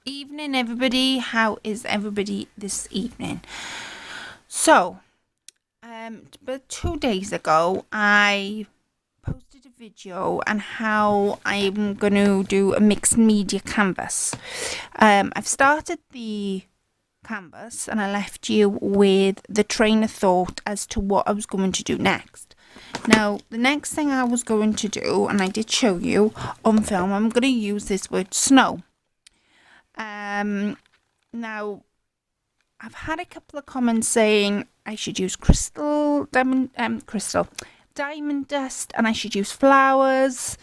Evening, everybody. How is everybody this evening? So, about 2 days ago, I posted a video on how I'm going to do a mixed media canvas. I've started the canvas and I left you with the train of thought as to what I was going to do next. Now, the next thing I was going to do, and I did show you on film, I'm going to use this word snow. Now, I've had a couple of comments saying I should use diamond dust, and I should use flowers.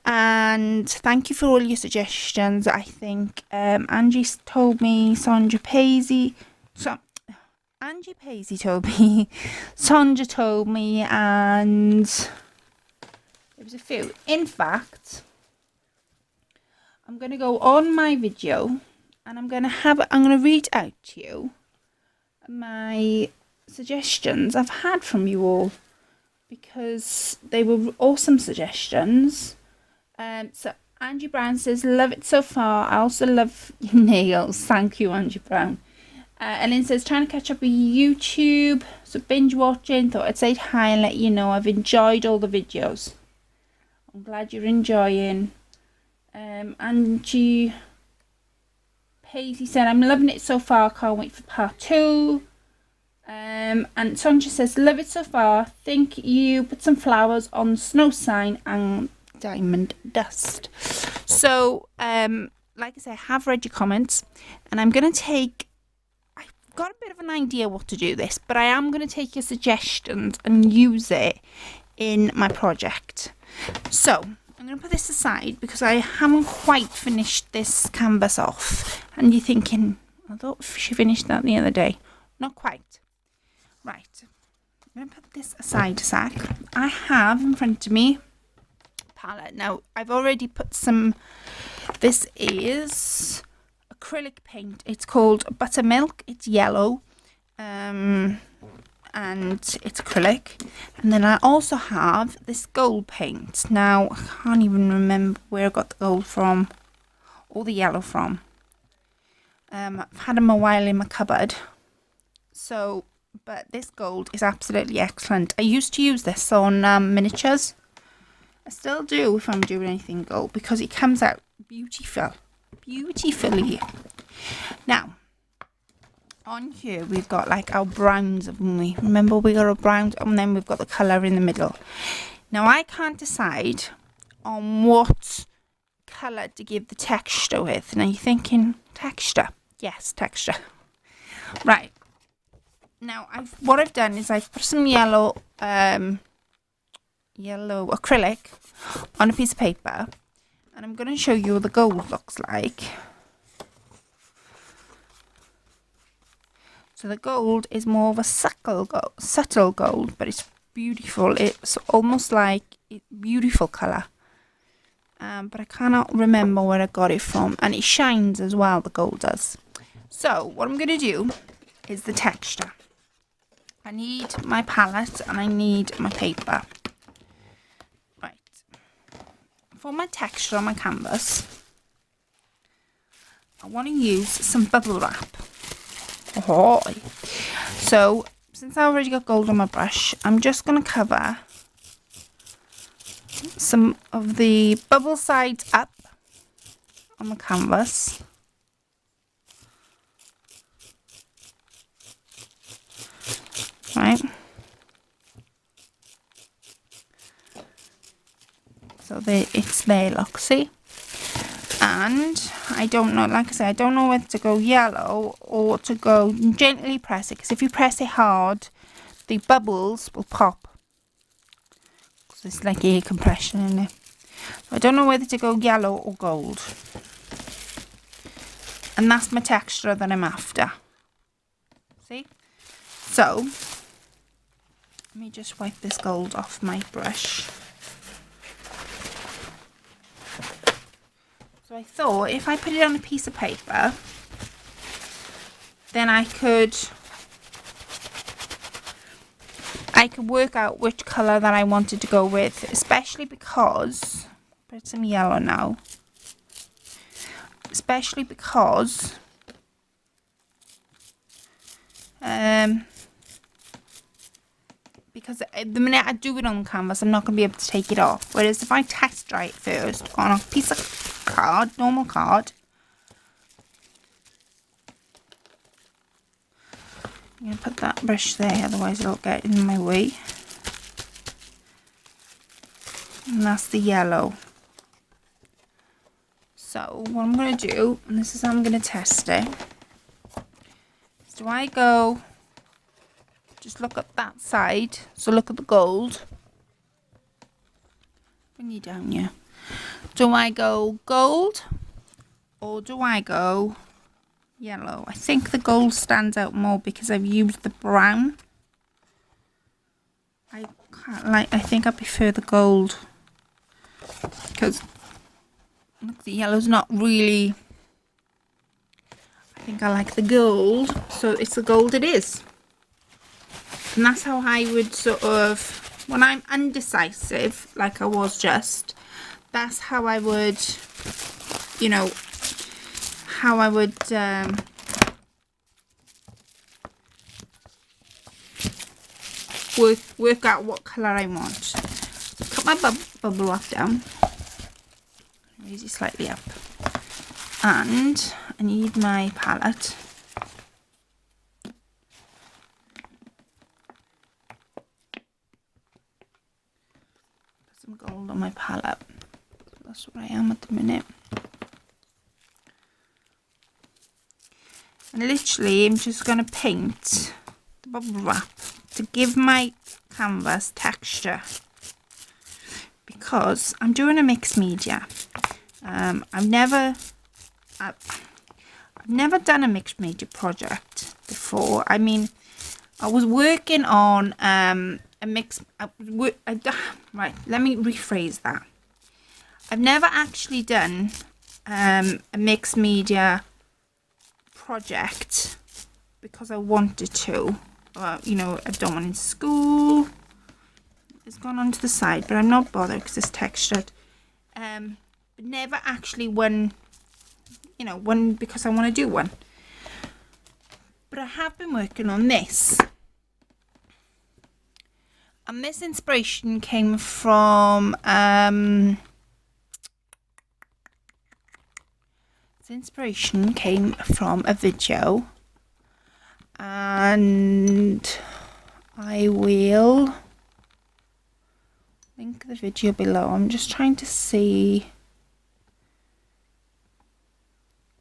And thank you for all your suggestions. I think Angie told me, Angie Paisley told me, Sonja told me, and there was a few. In fact, I'm going to go on my video and I'm going to read out to you my suggestions I've had from you all, because they were awesome suggestions. So Angie Brown says, love it so far. I also love your nails. Thank you, Angie Brown. Ellen says, trying to catch up with YouTube, so binge watching. Thought I'd say hi and let you know I've enjoyed all the videos. I'm glad you're enjoying. Angie Paisley said, I'm loving it so far, can't wait for part 2. And Sonja says, love it so far, think you put some flowers on snow sign and diamond dust. So like I say, I have read your comments, and I've got a bit of an idea what to do this, but I am going to take your suggestions and use it in my project. So I'm going to put this aside because I haven't quite finished this canvas off. And you're thinking, I thought she finished that the other day. Not quite. Right. I'm going to put this aside a sec. I have in front of me a palette. Now, I've already put some... This is acrylic paint. It's called Buttermilk. It's yellow. And it's acrylic. And then I also have this gold paint. Now, I can't even remember where I got the gold from or the yellow from. I've had them a while in my cupboard. So, but this gold is absolutely excellent. I used to use this on miniatures. I still do if I'm doing anything gold, because it comes out beautifully. Now, on here we've got like our browns, haven't we? Remember, we got our browns, and then we've got the colour in the middle. Now I can't decide on what colour to give the texture with. Now you're thinking, texture? Yes, texture. Right. Now what I've done is I've put some yellow acrylic on a piece of paper, and I'm going to show you what the gold looks like. So the gold is more of a subtle gold, but it's beautiful. It's almost like a beautiful colour. But I cannot remember where I got it from. And it shines as well, the gold does. So what I'm going to do is the texture. I need my palette and I need my paper. Right. For my texture on my canvas, I want to use some bubble wrap. Oh. So, since I already got gold on my brush, I'm just going to cover some of the bubble sides up on the canvas. Right. So it's there, look, see? And I don't know, like I said, I don't know whether to go yellow or to go gently press it, because if you press it hard, the bubbles will pop. Because it's like air compression in it. So I don't know whether to go yellow or gold. And that's my texture that I'm after. See? So, let me just wipe this gold off my brush. So I thought if I put it on a piece of paper, then I could work out which colour that I wanted to go with, especially because, put some yellow now, especially because the minute I do it on canvas, I'm not going to be able to take it off. Whereas if I test dry it first on a piece of card, normal card, I'm going to put that brush there, otherwise it'll get in my way. And that's the yellow. So what I'm going to do, and this is how I'm going to test it, is do I go, just look at that side, so look at the gold. Bring you down here. Do I go gold or do I go yellow? I think the gold stands out more because I've used the brown. I think I prefer the gold because look, the yellow's not really. I think I like the gold, so it's the gold it is. And that's how I would sort of, when I'm undecisive, like I was just, that's how I would, you know, how I would work out what colour I want. So cut my bubble wrap down, raise it slightly up, and I need my palette. Put some gold on my palette. So that's what I am at the minute. And literally I'm just going to paint the bubble wrap to give my canvas texture, because I'm doing a mixed media. I've never done a mixed media project before. I mean, I was working on a mixed right, let me rephrase that. I've never actually done a mixed media project because I wanted to. You know, I've done one in school. It's gone onto the side, but I'm not bothered because it's textured. But never actually one, you know, one because I want to do one. But I have been working on this. And this inspiration came from a video. And I will link the video below. I'm just trying to see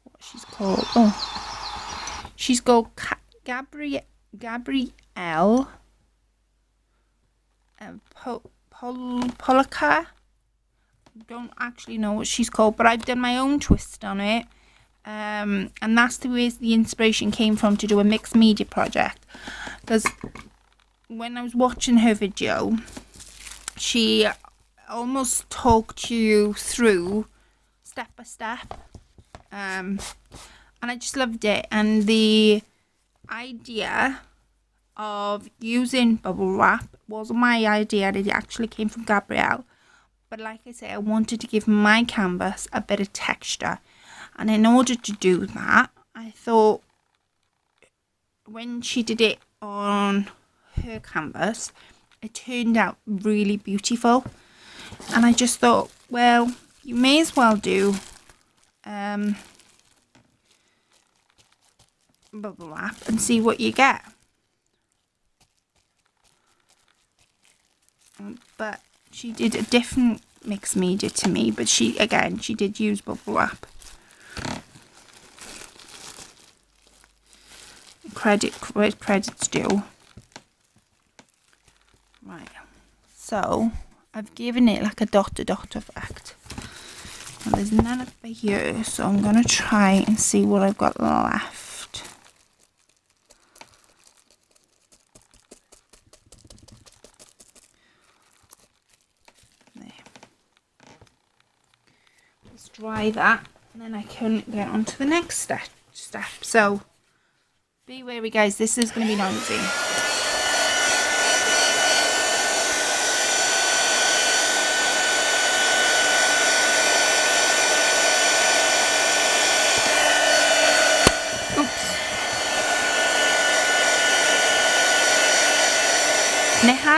what she's called. Oh, she's called Gabrielle Pollacco. Don't actually know what she's called, but I've done my own twist on it. And that's the way the inspiration came from to do a mixed media project, because when I was watching her video, she almost talked you through step by step, and I just loved it. And the idea of using bubble wrap wasn't my idea, it actually came from Gabrielle, but like I say, I wanted to give my canvas a bit of texture. And in order to do that, I thought when she did it on her canvas, it turned out really beautiful. And I just thought, well, you may as well do bubble wrap and see what you get. But she did a different mixed media to me, but she did use bubble wrap. Credit's due. Right, so I've given it like a dot effect. Well, there's none over here, so I'm gonna try and see what I've got left. There. Let's dry that, and then I can get on to the next step. So be wary, guys, this is going to be noisy.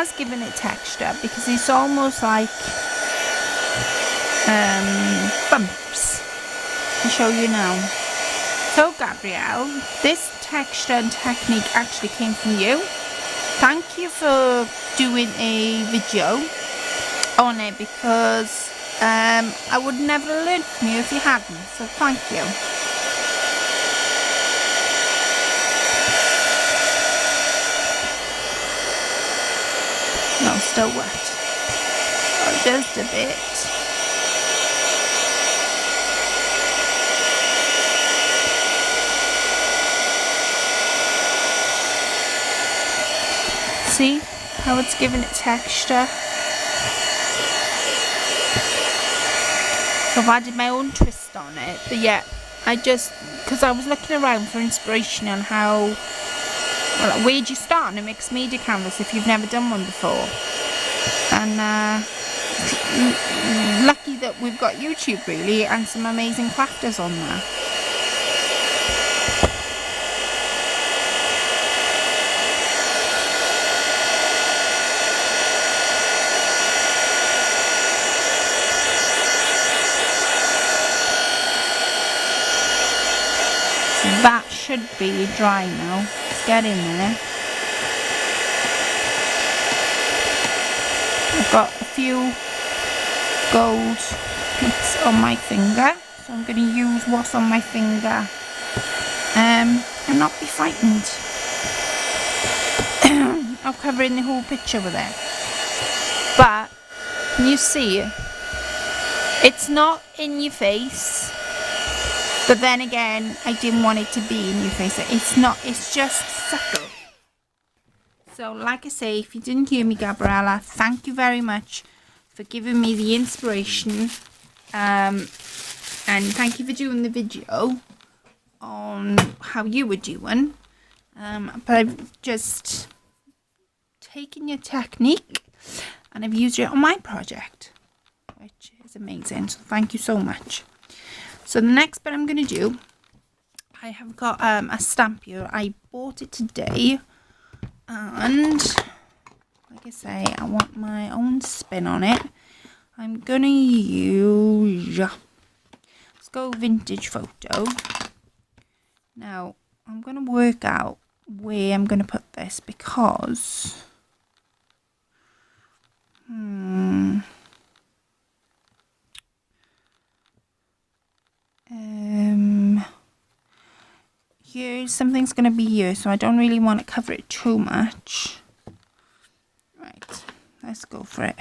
has given it texture because it's almost like bumps. I'll show you now. So Gabrielle, this texture and technique actually came from you. Thank you for doing a video on it because I would never have learned from you if you hadn't, so thank you. No, still wet. Oh, just a bit. See how it's giving it texture? So I've added my own twist on it, but yeah, because I was looking around for inspiration on how, well, where'd you start on a mixed media canvas if you've never done one before? And lucky that we've got YouTube really, and some amazing crafters on there. That should be dry now. Let's get in there. I've got a few gold bits on my finger, so I'm going to use what's on my finger and not be frightened. I'm covering the whole picture with it. But can you see? It's not in your face. But then again, I didn't want it to be in your face. It's not, it's just subtle. So like I say, if you didn't hear me, Gabriella, thank you very much for giving me the inspiration. And thank you for doing the video on how you were doing. But I've just taken your technique and I've used it on my project, which is amazing. So thank you so much. So the next bit I'm going to do, I have got a stamp here. I bought it today, and like I say, I want my own spin on it. I'm going to use, let's go vintage photo. Now, I'm going to work out where I'm going to put this because, here something's going to be here, so I don't really want to cover it too much. Right, let's go for it.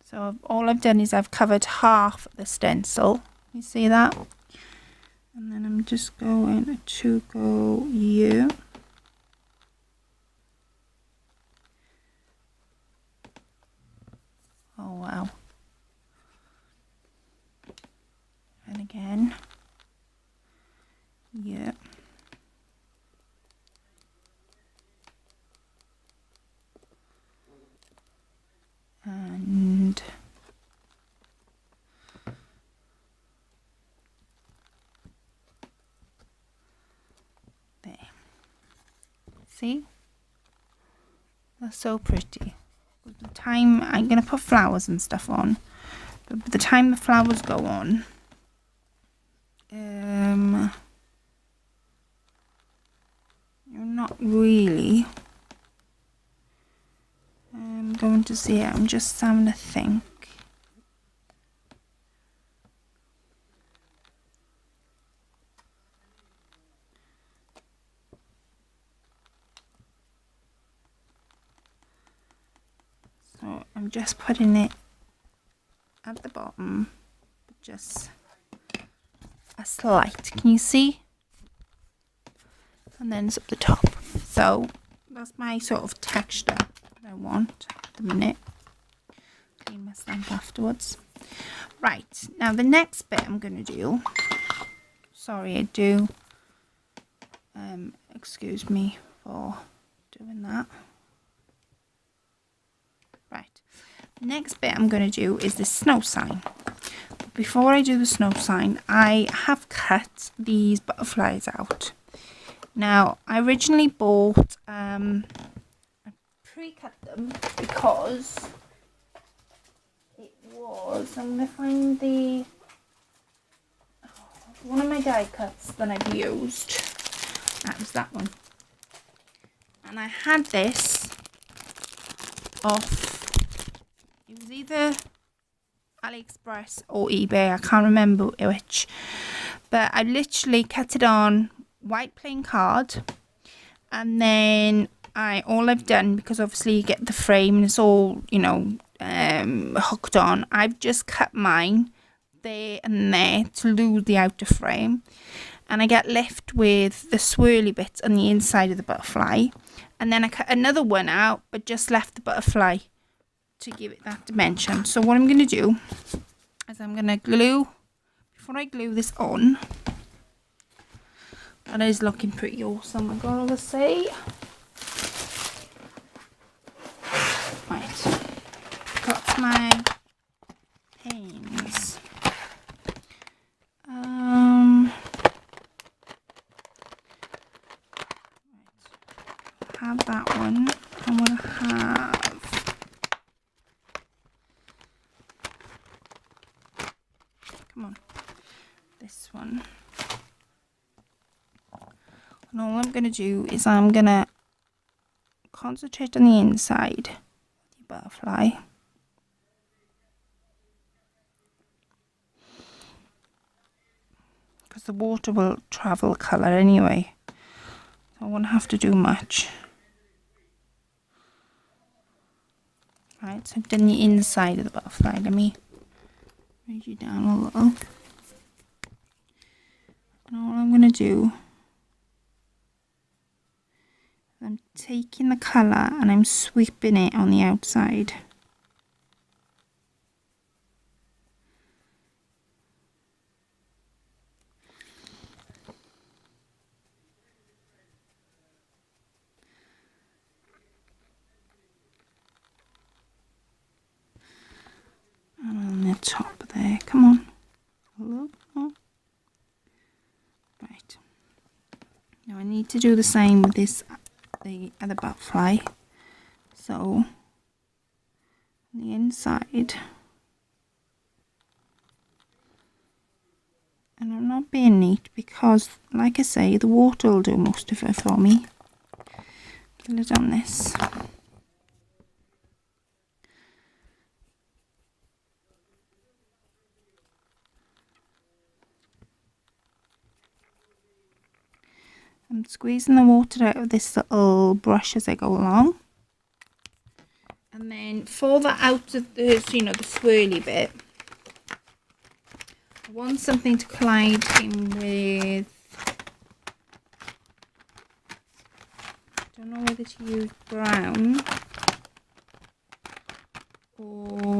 So all I've done is I've covered half the stencil. You see that? And then I'm just going to go here. Oh wow. And again, yeah. And there. See? That's so pretty. With the time I'm going to put flowers and stuff on, but by the time the flowers go on, you're not really going to see it. I'm just having to think. So I'm just putting it at the bottom, just a slight, can you see? And then it's up the top. So that's my sort of texture that I want at the minute. Clean my stamp afterwards. Right, now the next bit I'm going to do, sorry I do, excuse me for doing that. Right, the next bit I'm going to do is the snow sign. But before I do the snow sign, I have cut these butterflies out. Now, I originally bought, I pre-cut them because it was, I'm going to find one of my die cuts that I've used. That was that one. And I had this off, it was either AliExpress or eBay, I can't remember which. But I literally cut it on white plain card, and then all I've done, because obviously you get the frame and it's all, you know, hooked on, I've just cut mine there and there to lose the outer frame, and I get left with the swirly bits on the inside of the butterfly, and then I cut another one out but just left the butterfly to give it that dimension. So what I'm going to do is I'm going to glue, before I glue this on, that is looking pretty awesome, I gotta say. Right, got my pins. Right, have that one. I want to have, come on, this one. And all I'm going to do is I'm going to concentrate on the inside of the butterfly. Because the water will travel colour anyway. So I won't have to do much. Right, so I've done the inside of the butterfly. Let me raise you down a little. And all I'm going to do, I'm taking the colour and I'm sweeping it on the outside. And on the top there, come on. A little more. Right. Now I need to do the same with this, the other butterfly. So on the inside, and I'm not being neat because, like I say, the water will do most of it for me. Put it on this. I'm squeezing the water out of this little brush as I go along. And then for the out of the, you know, the swirly bit, I want something to collide in with, I don't know whether to use brown or,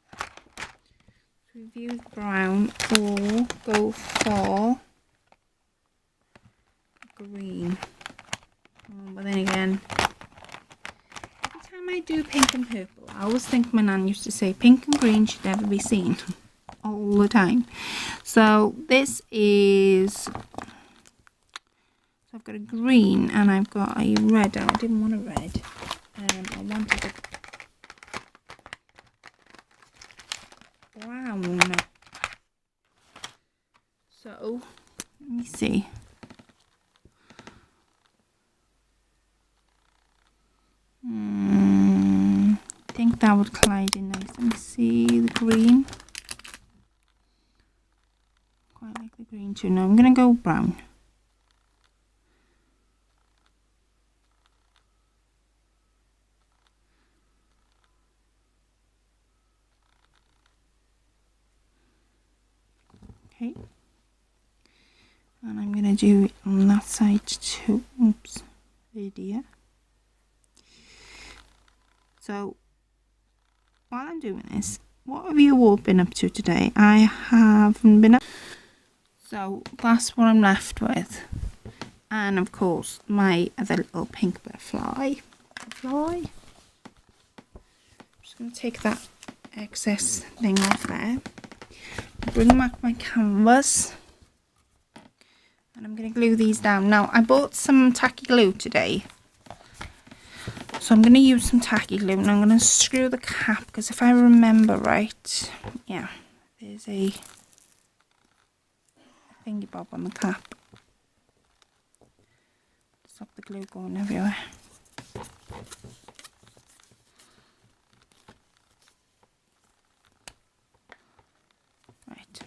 so we've used brown, or go for green. But then again, every time I do pink and purple, I always think my nan used to say pink and green should never be seen all the time. So this is, so I've got a green and I've got a red. I didn't want a red. I wanted a brown. So let me see. I think that would collide in nice. Let me see the green. Quite like the green too. Now I'm going to go brown. Okay. And I'm going to do it on that side too. Oops. Idea. So while I'm doing this, what have you all been up to today? I haven't been up. So that's what I'm left with. And of course, my other little pink butterfly. I'm just going to take that excess thing off there. Bring back my canvas. And I'm going to glue these down. Now, I bought some tacky glue today. So I'm going to use some tacky glue and I'm going to screw the cap, because if I remember right, yeah, there's a thingy bob on the cap. Stop the glue going everywhere. Right.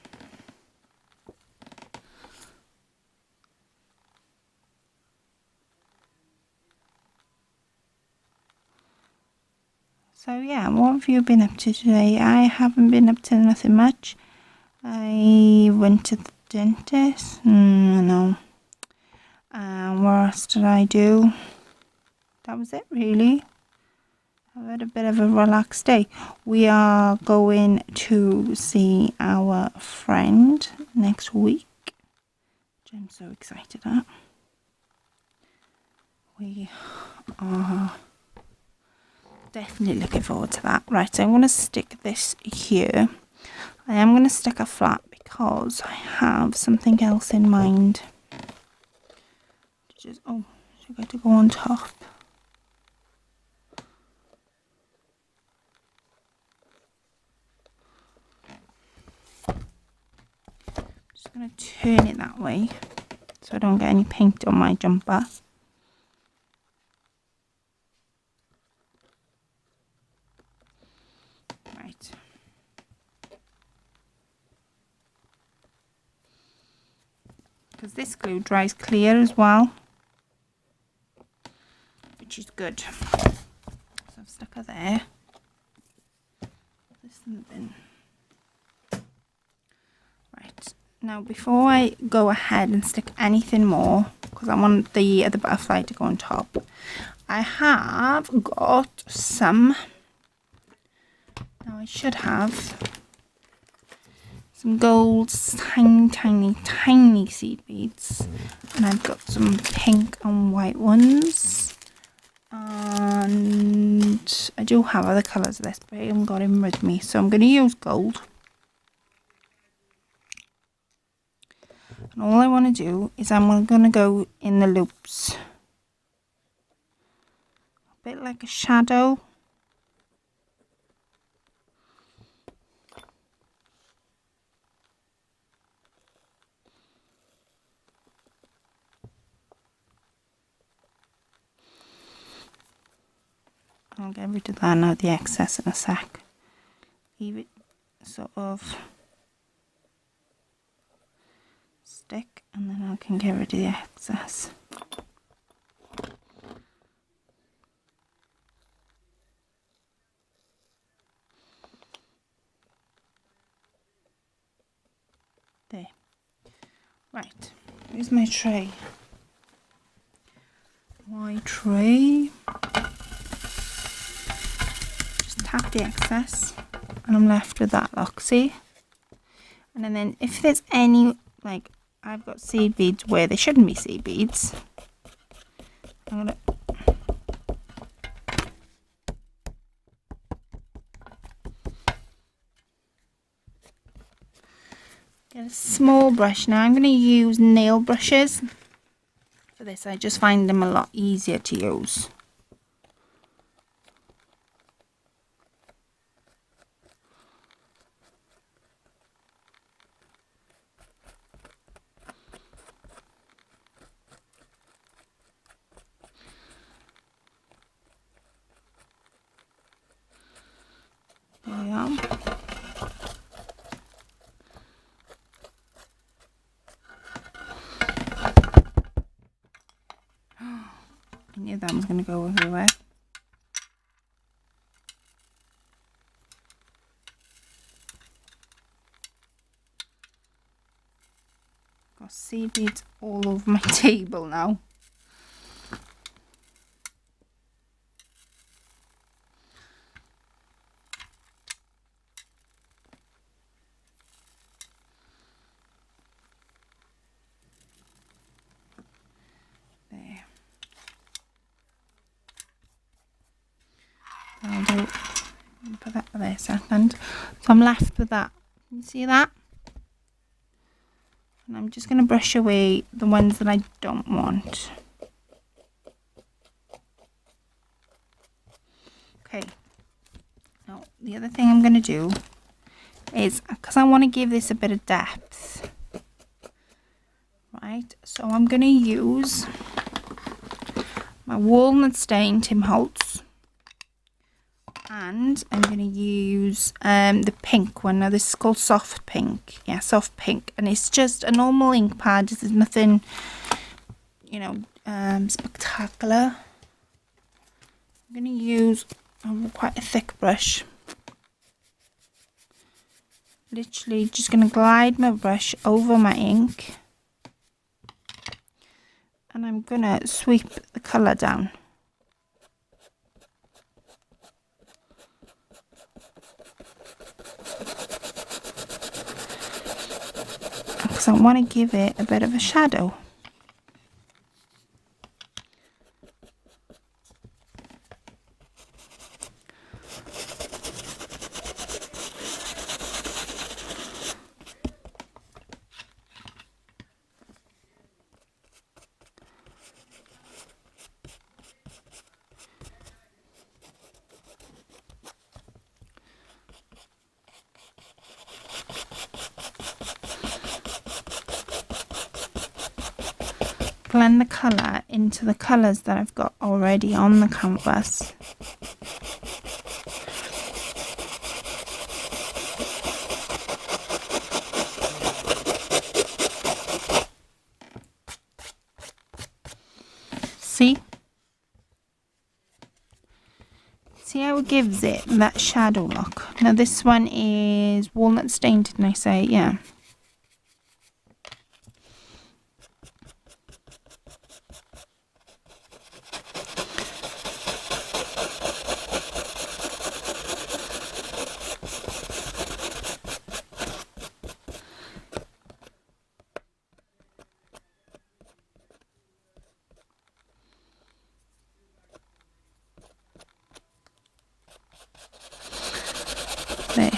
So yeah, what have you been up to today? I haven't been up to nothing much. I went to the dentist. No. What else did I do? That was it, really. I've had a bit of a relaxed day. We are going to see our friend next week, which I'm so excited at. We are definitely looking forward to that. Right, so I'm going to stick this here. I am going to stick a flat because I have something else in mind. Just, oh, so I got to go on top. Just going to turn it that way so I don't get any paint on my jumper. Right. Because this glue dries clear as well, which is good. So I've stuck her there. This in the bin. Right, now before I go ahead and stick anything more, because I want the other butterfly to go on top, I have got some, now I should have some gold tiny seed beads, and I've got some pink and white ones, and I do have other colours of this, but I haven't got him with me, so I'm going to use gold. And all I want to do is I'm going to go in the loops, a bit like a shadow. I'll get rid of that now, the excess in a sec. Leave it sort of stick, and then I can get rid of the excess. There. Right, here's my tray. My tray. Just tap the excess, and I'm left with that look, see? And then if there's any, like, I've got seed beads where there shouldn't be seed beads, I'm gonna get a small brush. Now I'm going to use nail brushes for this. I just find them a lot easier to use. There we are. I knew that was going to go everywhere. Got seed beads all over my table now. There. I'll put that there a second. So I'm left with that. Can you see that? And I'm just going to brush away the ones that I don't want. Okay. Now, the other thing I'm going to do is, because I want to give this a bit of depth, right? So I'm going to use my walnut stain Tim Holtz. And I'm going to use the pink one. Now this is called Soft Pink. Yeah, Soft Pink. And it's just a normal ink pad. There's nothing, you know, spectacular. I'm going to use quite a thick brush. Literally just going to glide my brush over my ink. And I'm going to sweep the colour down. Because I want to give it a bit of a shadow. Blend the colour into the colours that I've got already on the canvas. See? See how it gives it that shadow look? Now this one is walnut stain, didn't I say? Yeah. There.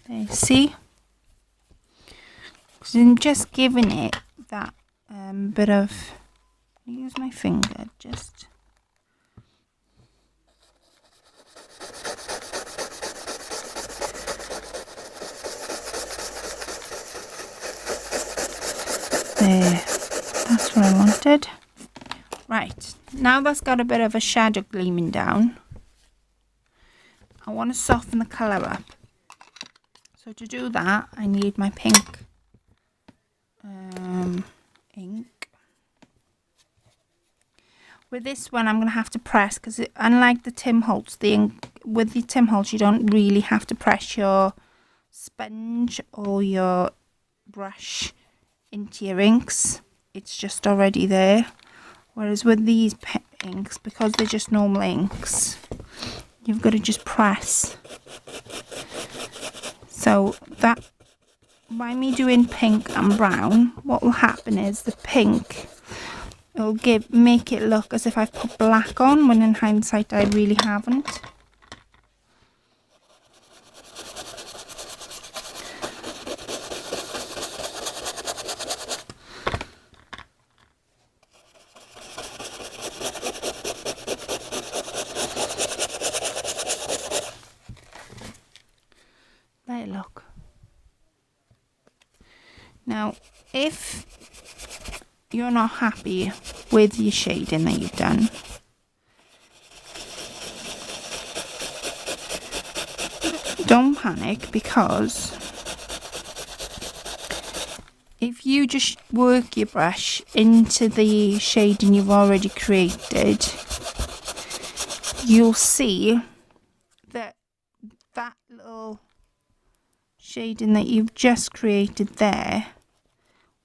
There, see? Because I'm just giving it that bit of, use my finger, just. There, that's what I wanted. Right, now that's got a bit of a shadow gleaming down. I want to soften the colour up. So to do that, I need my pink ink. With this one, I'm going to have to press, because unlike the Tim Holtz, with the Tim Holtz, you don't really have to press your sponge or your brush into your inks. It's just already there. Whereas with these inks, because they're just normal inks, you've got to just press. So that, by me doing pink and brown, what will happen is the pink will make it look as if I've put black on, when in hindsight I really haven't. There, look. Now, if you're not happy with your shading that you've done, don't panic, because if you just work your brush into the shading you've already created, you'll see that that little shading that you've just created there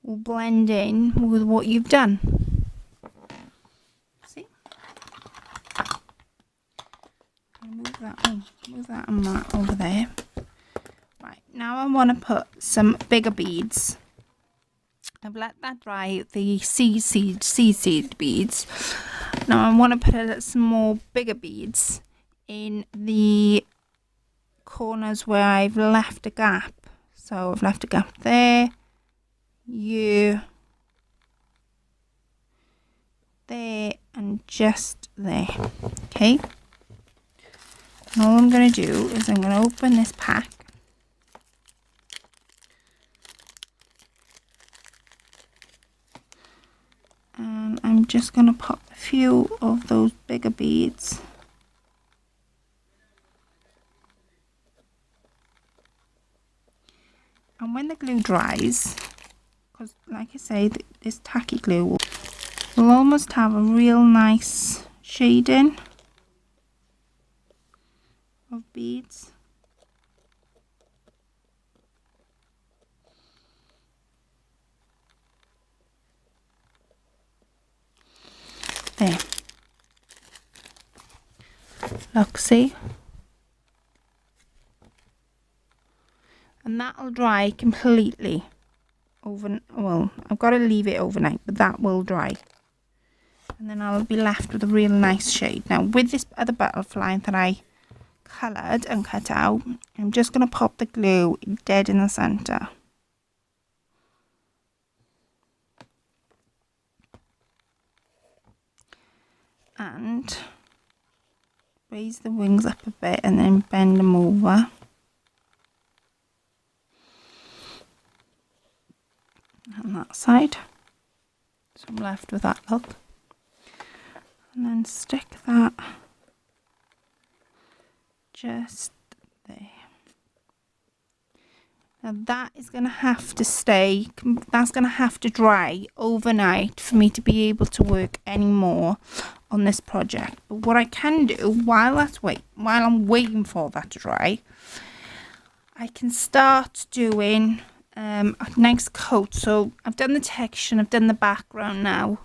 will blend in with what you've done. See? Move that and that over there. Right, now I want to put some bigger beads. I've let that dry, the seed beads. Now I want to put some more bigger beads in the corners where I've left a gap. So I've left a gap there, there, and just there. Okay. And all I'm going to do is I'm going to open this pack. And I'm just going to pop a few of those bigger beads. And when the glue dries, because like I say, this tacky glue will almost have a real nice shading of beads. There. Look, see? And that'll dry completely well, I've got to leave it overnight, but that will dry. And then I'll be left with a real nice shade. Now with this other butterfly that I coloured and cut out, I'm just going to pop the glue dead in the centre. And raise the wings up a bit and then bend them over. On that side. So I'm left with that look. And then stick that just there. Now that is going to have to stay, that's going to have to dry overnight for me to be able to work anymore on this project. But what I can do while I'm waiting for that to dry, I can start doing a nice coat. So I've done the texture and I've done the background now,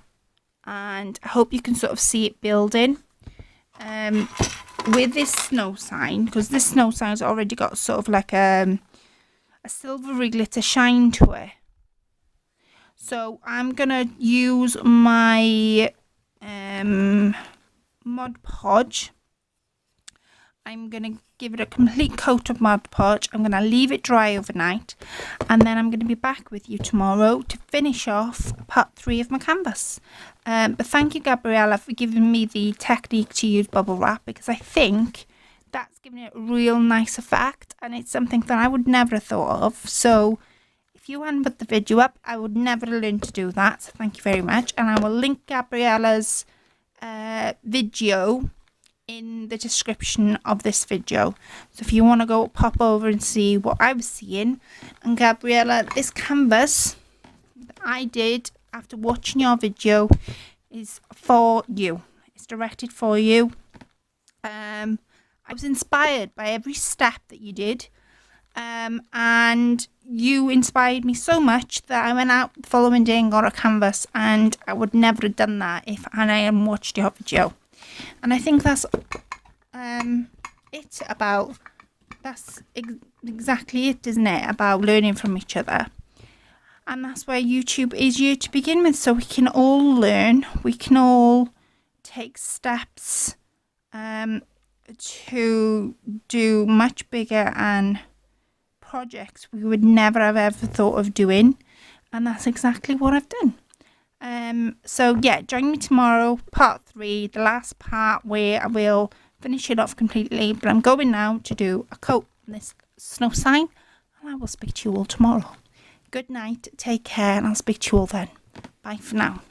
and I hope you can sort of see it building. With this snow sign, because this snow sign's already got sort of like a silvery glitter shine to it. So I'm gonna use my Mod Podge. I'm gonna give it a complete coat of Mod Podge. I'm gonna leave it dry overnight, and then I'm gonna be back with you tomorrow to finish off part 3 of my canvas. But thank you, Gabriella, for giving me the technique to use bubble wrap, because I think that's giving it a real nice effect, and it's something that I would never have thought of. So if you hadn't put the video up, I would never have learned to do that. So thank you very much, and I will link Gabriella's video in the description of this video. So if you want to go pop over and see what I was seeing. And Gabriella, this canvas that I did after watching your video is for you. It's directed for you. I was inspired by every step that you did, and you inspired me so much that I went out the following day and got a canvas, and I would never have done that if I hadn't watched your video. And I think that's exactly it, isn't it? About learning from each other. And that's where YouTube is here to begin with, so we can all learn, we can all take steps to do much bigger and projects we would never have ever thought of doing. And that's exactly what I've done. So yeah, join me tomorrow, part 3, the last part where I will finish it off completely. But I'm going now to do a coat on this snow sign, and I will speak to you all tomorrow. Good night, take care, and I'll speak to you all then. Bye for now.